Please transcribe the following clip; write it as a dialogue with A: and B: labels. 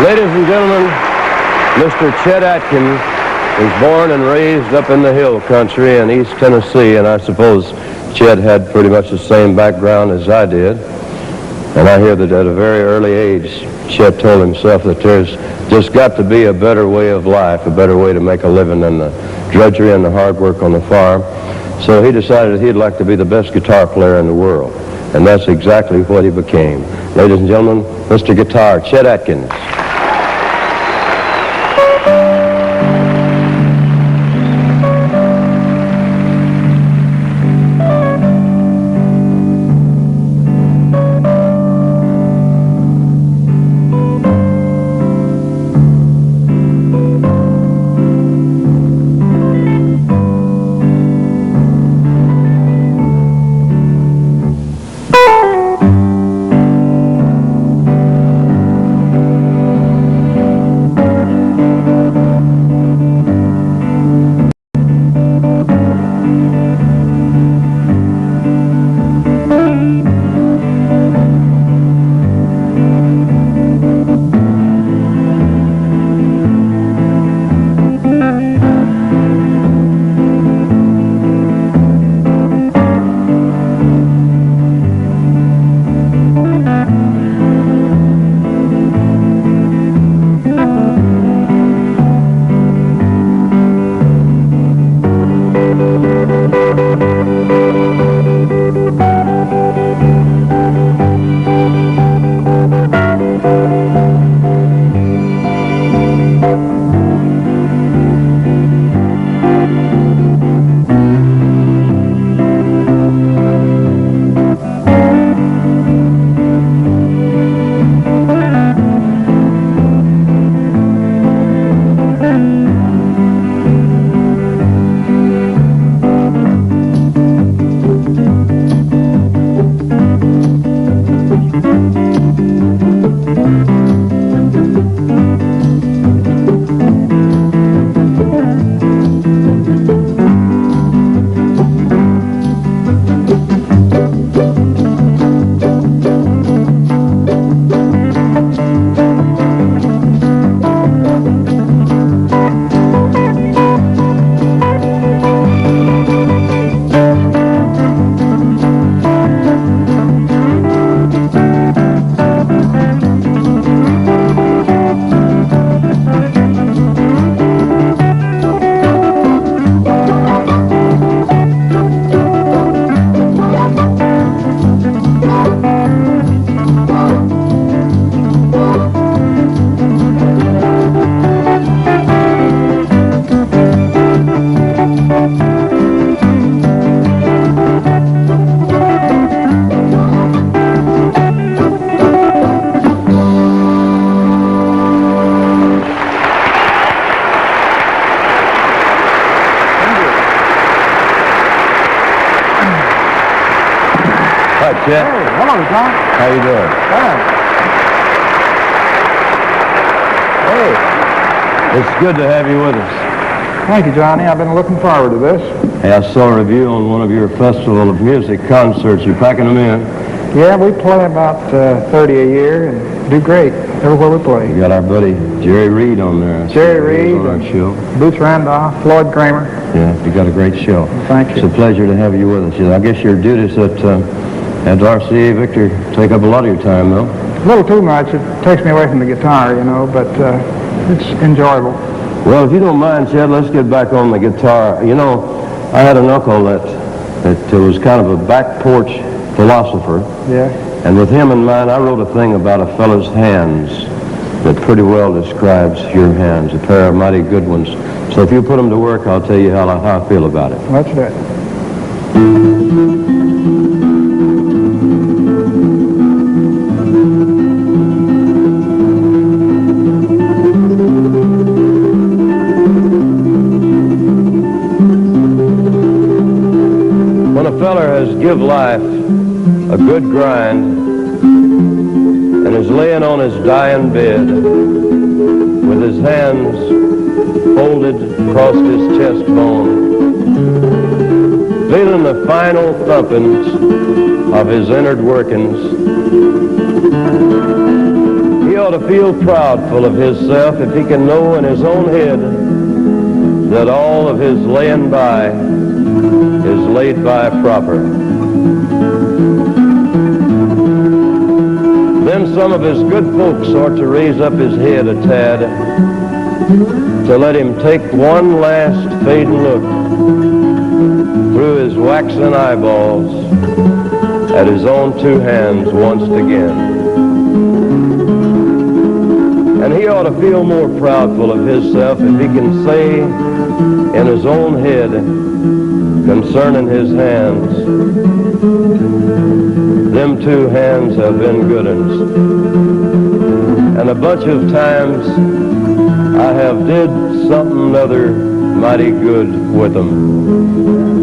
A: Ladies and gentlemen, Mr. Chet Atkins was born and raised up in the hill country in East Tennessee, and I suppose Chet had pretty much the same background as I did. And I hear that at a very early age, Chet told himself that there's just got to be a better way of life, a better way to make a living than the drudgery and the hard work on the farm. So he decided he'd like to be the best guitar player in the world. And that's exactly what he became. Ladies and gentlemen, Mr. Guitar, Chet Atkins. Chet.
B: Hey, hello, John.
A: How you doing?
B: Fine. Hey.
A: It's good to have you with us.
B: Thank you, Johnny. I've been looking forward to this.
A: Hey, I saw a review on one of your Festival of Music concerts. You're packing them in.
B: Yeah, we play about 30 a year and do great everywhere we play.
A: We got our buddy Jerry Reed on there.
B: Jerry Reed,
A: on our show.
B: Boots Randolph, Floyd Kramer.
A: Yeah, you got a great show.
B: Thank you.
A: It's a pleasure to have you with us. I guess your duties at RCA, Victor, take up a lot of your time, though.
B: A little too much. It takes me away from the guitar, you know, but it's enjoyable.
A: Well, if you don't mind, Chet, let's get back on the guitar. You know, I had an uncle that was kind of a back porch philosopher.
B: Yeah.
A: And with him in mind, I wrote a thing about a fellow's hands that pretty well describes your hands, a pair of mighty good ones. So if you put them to work, I'll tell you how I feel about it.
B: Let's do it.
A: When a feller has give life a good grind and is laying on his dying bed with his hands folded across his chest bone, feeling the final thumpings of his inward workings, he ought to feel proudful of himself if he can know in his own head that all of his laying by is laid by proper. Then some of his good folks ought to raise up his head a tad to let him take one last fading look through his waxen eyeballs at his own two hands once again. And he ought to feel more proudful of himself if he can say in his own head concerning his hands, them two hands have been good uns. And a bunch of times I have did something other mighty good with them.